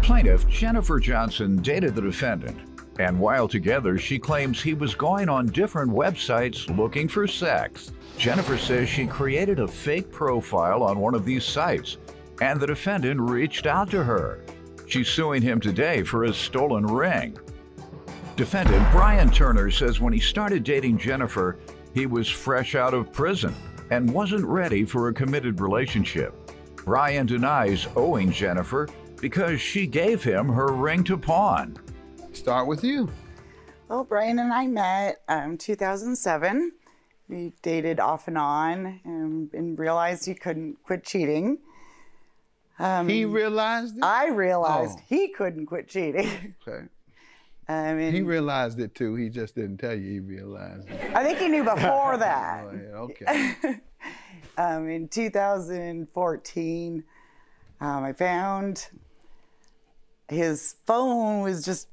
Plaintiff Jennifer Johnson dated the defendant, and while together, she claims he was going on different websites looking for sex. Jennifer says she created a fake profile on one of these sites, and the defendant reached out to her. She's suing him today for his stolen ring. Defendant Brian Turner says when he started dating Jennifer, he was fresh out of prison and wasn't ready for a committed relationship. Brian denies owing Jennifer because she gave him her ring to pawn. Start with you. Well, Brian and I met 2007. We dated off and on and realized he couldn't quit cheating. He realized it? I realized he couldn't quit cheating. Okay. He realized it too. He just didn't tell you he realized it. I think he knew before that. Oh, yeah, okay. In 2014, I found his phone was just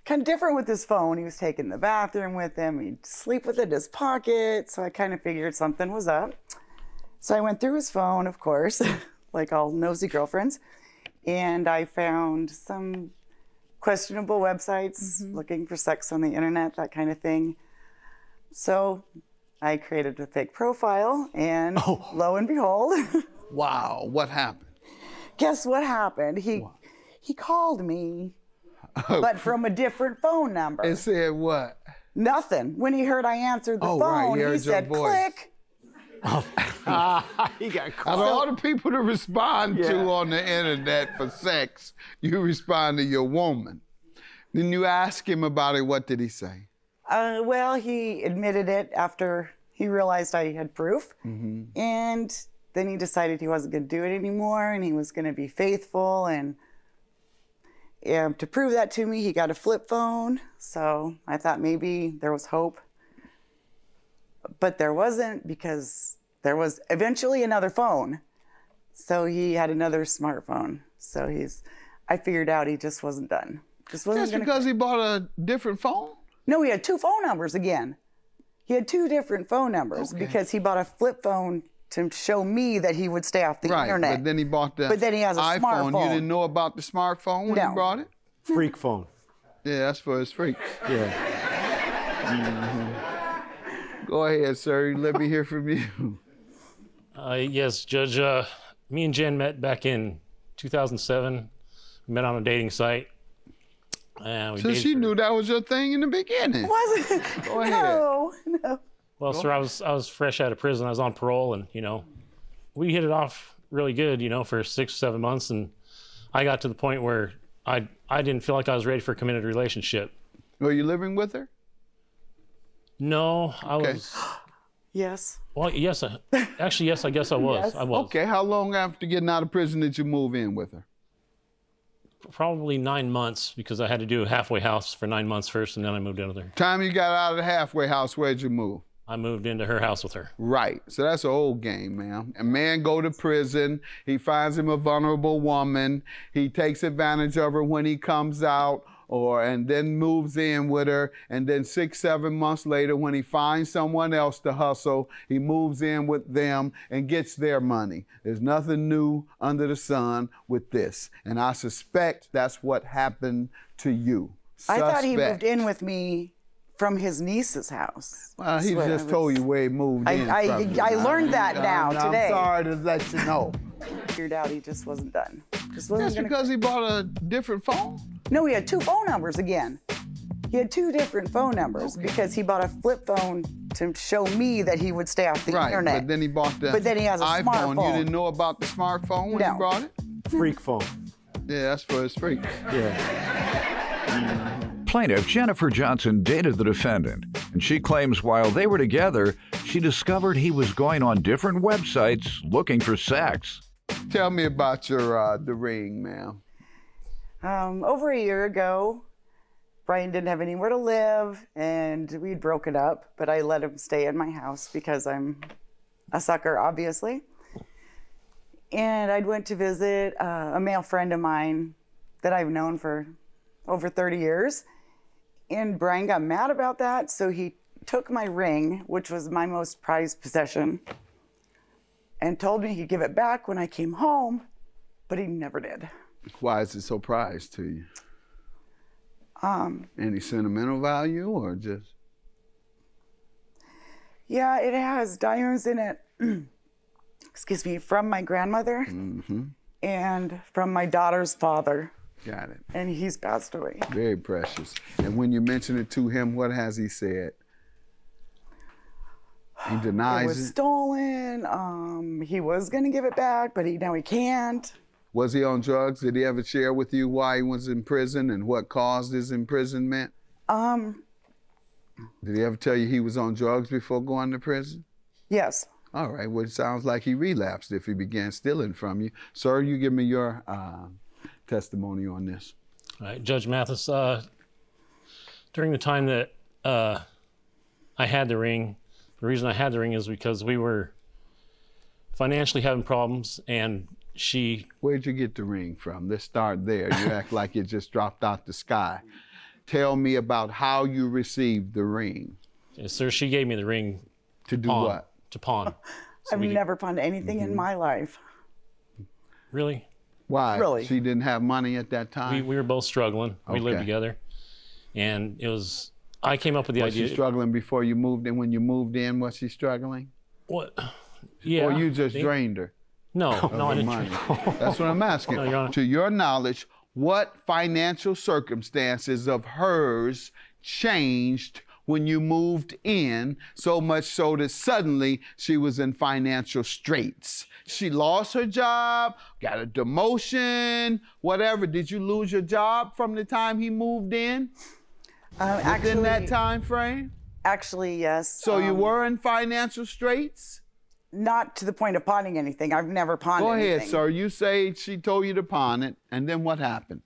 kind of different with his phone. He was taking the bathroom with him. He'd sleep with it in his pocket. So I kind of figured something was up. So I went through his phone, of course, like all nosy girlfriends. And I found some questionable websites, looking for sex on the internet, that kind of thing. So I created a fake profile, and lo and behold. Wow, what happened? Guess what happened? He called me, but from a different phone number. And said what? Nothing. When he heard I answered the phone, he said, click. He got caught. Out of all the people to respond to on the internet for sex, you respond to your woman. Then you ask him about it. What did he say? Well, he admitted it after he realized I had proof. And then he decided he wasn't going to do it anymore, and he was going to be faithful. And to prove that to me, he got a flip phone. So I thought maybe there was hope. But there wasn't, because there was eventually another phone. So he had another smartphone. So I figured out he just wasn't done. Just because he bought a different phone? No, he had two phone numbers again. He had two different phone numbers because he bought a flip phone to show me that he would stay off the internet. But then he bought the But then he has a iPhone. smartphone. You didn't know about the smartphone when he brought it? Freak phone. Yeah, that's for his freaks. Yeah. Go ahead, sir. Let me hear from you. Yes, Judge. Me and Jen met back in 2007. We met on a dating site. So she knew that was your thing in the beginning. Was it? Go ahead. No. Well, sir, I was fresh out of prison. I was on parole, and we hit it off really good, for 6 or 7 months, and I got to the point where I didn't feel like I was ready for a committed relationship. Were you living with her? No, I was. Yes. Well, yes. Actually, yes, I guess I was. Yes. I was. Okay, how long after getting out of prison did you move in with her? Probably 9 months, because I had to do a halfway house for 9 months first, and then I moved in with her. Time you got out of the halfway house, where'd you move? I moved into her house with her. Right. So that's an old game, man. A man go to prison. He finds him a vulnerable woman. He takes advantage of her when he comes out, and then moves in with her. And then 6, 7 months later, when he finds someone else to hustle, he moves in with them and gets their money. There's nothing new under the sun with this. And I suspect that's what happened to you. I thought he moved in with me from his niece's house. Well, he just told you where he moved in from. I learned that now today. I'm sorry to let you know. Figured out he just wasn't done. Just because he bought a different phone? No, he had two phone numbers again. He had two different phone numbers because he bought a flip phone to show me that he would stay off the internet. But then he bought the But then he has a iPhone. smartphone. You didn't know about the smartphone when he brought it? Freak phone. Yeah, that's for his freaks. Yeah. Plaintiff Jennifer Johnson dated the defendant, and she claims while they were together, she discovered he was going on different websites looking for sex. Tell me about your the ring, ma'am. Over a year ago, Brian didn't have anywhere to live, and we'd broken up, but I let him stay in my house because I'm a sucker, obviously. And I went to visit a male friend of mine that I've known for over 30 years. And Brian got mad about that, so he took my ring, which was my most prized possession, and told me he'd give it back when I came home, but he never did. Why is it so prized to you? Any sentimental value or just? Yeah, it has diamonds in it. Excuse me, from my grandmother and from my daughter's father. Got it. And he's passed away. Very precious. And when you mention it to him, what has he said? He denies It was stolen. He was gonna give it back, but now he can't. Was he on drugs? Did he ever share with you why he was in prison and what caused his imprisonment? Did he ever tell you he was on drugs before going to prison? Yes. All right, well, it sounds like he relapsed if he began stealing from you. Sir, you give me your testimony on this. All right, Judge Mathis, during the time that I had the ring, the reason I had the ring is because we were financially having problems, and she... Where'd you get the ring from? Let's start there. You act like it just dropped out the sky. Tell me about how you received the ring. Yes, sir, she gave me the ring. To do what? To pawn. I've never pawned anything in my life. Really? Why? Really? She didn't have money at that time? We were both struggling. We lived Okay. together. And it was... I came up with the Was idea... she struggling before you moved in? When you moved in, was she struggling? What? Yeah. Or you just drained her? No, no, I of didn't. money. That's what I'm asking. No, Your Honor. To your knowledge, what financial circumstances of hers changed when you moved in, so much so that suddenly she was in financial straits? She lost her job, got a demotion, whatever. Did you lose your job from the time he moved in? Within that time frame? Actually, yes. So you were in financial straits? Not to the point of pawning anything. I've never pawned Go anything. ahead, sir. You say she told you to pawn it, and then what happened?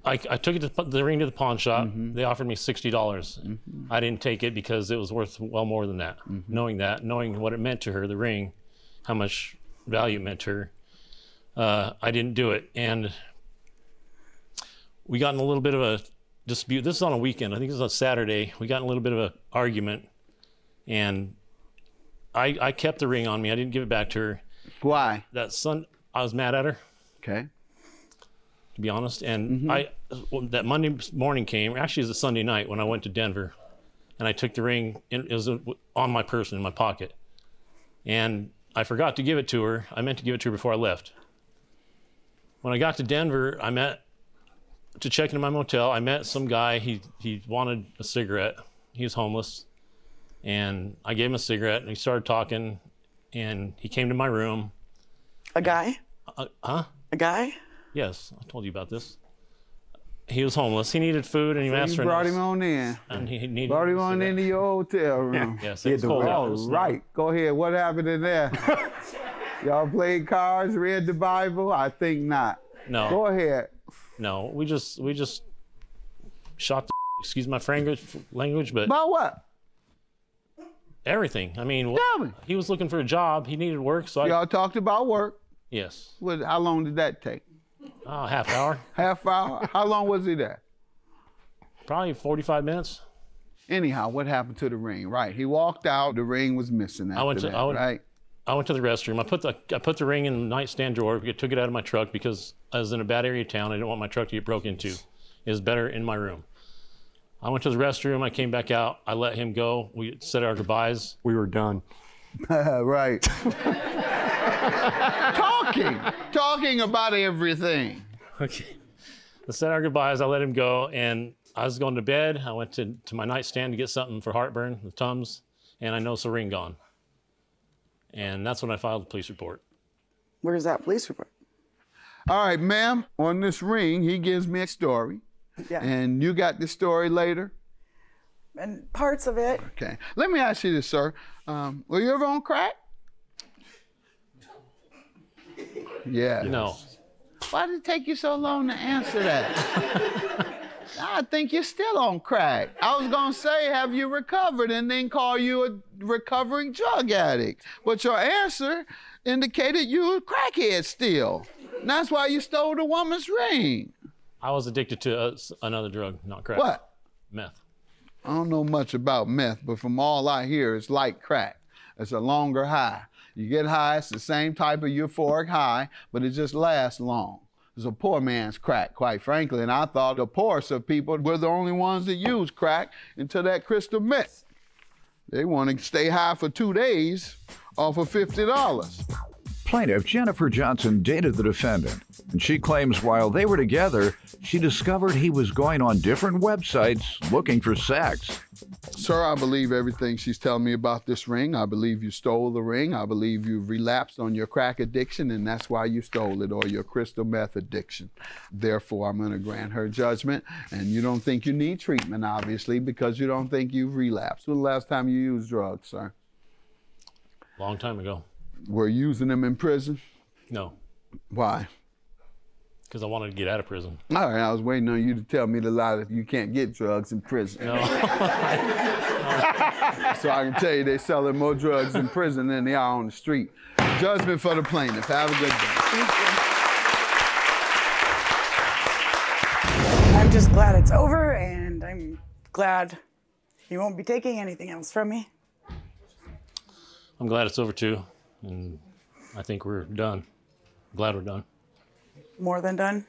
I took it to the ring to the pawn shop. They offered me $60. I didn't take it because it was worth well more than that. Knowing what it meant to her, the ring, how much value it meant to her, I didn't do it. And we got in a little bit of a dispute. This is on a weekend. I think it was on Saturday. We got in a little bit of an argument, and I kept the ring on me. I didn't give it back to her. Why? I was mad at her, Okay. to be honest. And that Monday morning came, actually it was a Sunday night when I went to Denver, and I took the ring, and it was on my person in my pocket. And I forgot to give it to her. I meant to give it to her before I left. When I got to Denver, to check into my motel, I met some guy. He wanted a cigarette. He was homeless. And I gave him a cigarette, and he started talking, and he came to my room. A guy? Huh? A guy? Yes, I told you about this. He was homeless. He needed food, and he asked You for brought a him on in. and he needed Brought him a on cigarette. into your hotel room. Yes, it was cold out. It was All snowing. right. Go ahead. What happened in there? Y'all played cards, read the Bible? I think not. No. Go ahead. No, we just shot the excuse my language, but About what? everything. I mean, Tell me. he was looking for a job. He needed work, so Y'all talked about work. yes. How long did that take? Half hour, Half hour? How long was he there? probably 45 minutes. Anyhow, what happened to the ring? Right. He walked out. The ring was missing after that, right? I went to the restroom. I put the ring in the nightstand drawer. I took it out of my truck because I was in a bad area of town. I didn't want my truck to get broke into. It was better in my room. I went to the restroom. I came back out. I let him go. We said our goodbyes. We were done. Right. Talking about everything. Okay. I said our goodbyes. I let him go, and I was going to bed. I went to my nightstand to get something for heartburn, the Tums, and I noticed the ring gone. And that's when I filed the police report. Where's that police report? All right, ma'am. On this ring, he gives me a story. Yeah. And you got the story later? And parts of it. Okay. Let me ask you this, sir. Were you ever on crack? Yeah. No. Why did it take you so long to answer that? I think you're still on crack. I was going to say, have you recovered, and then call you a recovering drug addict. But your answer indicated you were a crackhead still. And that's why you stole the woman's ring. I was addicted to another drug, not crack. What? Meth. I don't know much about meth, but from all I hear, it's like crack. It's a longer high. You get high, it's the same type of euphoric high, but it just lasts long. was a poor man's crack, quite frankly. And I thought the poorest of people were the only ones that use crack until that crystal meth. They want to stay high for 2 days off of $50. Plaintiff Jennifer Johnson dated the defendant, and she claims while they were together, she discovered he was going on different websites looking for sex. Sir, I believe everything she's telling me about this ring. I believe you stole the ring. I believe you've relapsed on your crack addiction, and that's why you stole it, or your crystal meth addiction. Therefore, I'm going to grant her judgment. And you don't think you need treatment, obviously, because you don't think you've relapsed. When was the last time you used drugs, sir? Long time ago. Were you using them in prison? No, Why? because I wanted to get out of prison. All right, I was waiting on you to tell me the lie that you can't get drugs in prison. No. So I can tell you they're selling more drugs in prison than they are on the street. Judgment for the plaintiff. Have a good day. I'm just glad it's over, and I'm glad you won't be taking anything else from me. I'm glad it's over too, and I think we're done. Glad we're done. More than done.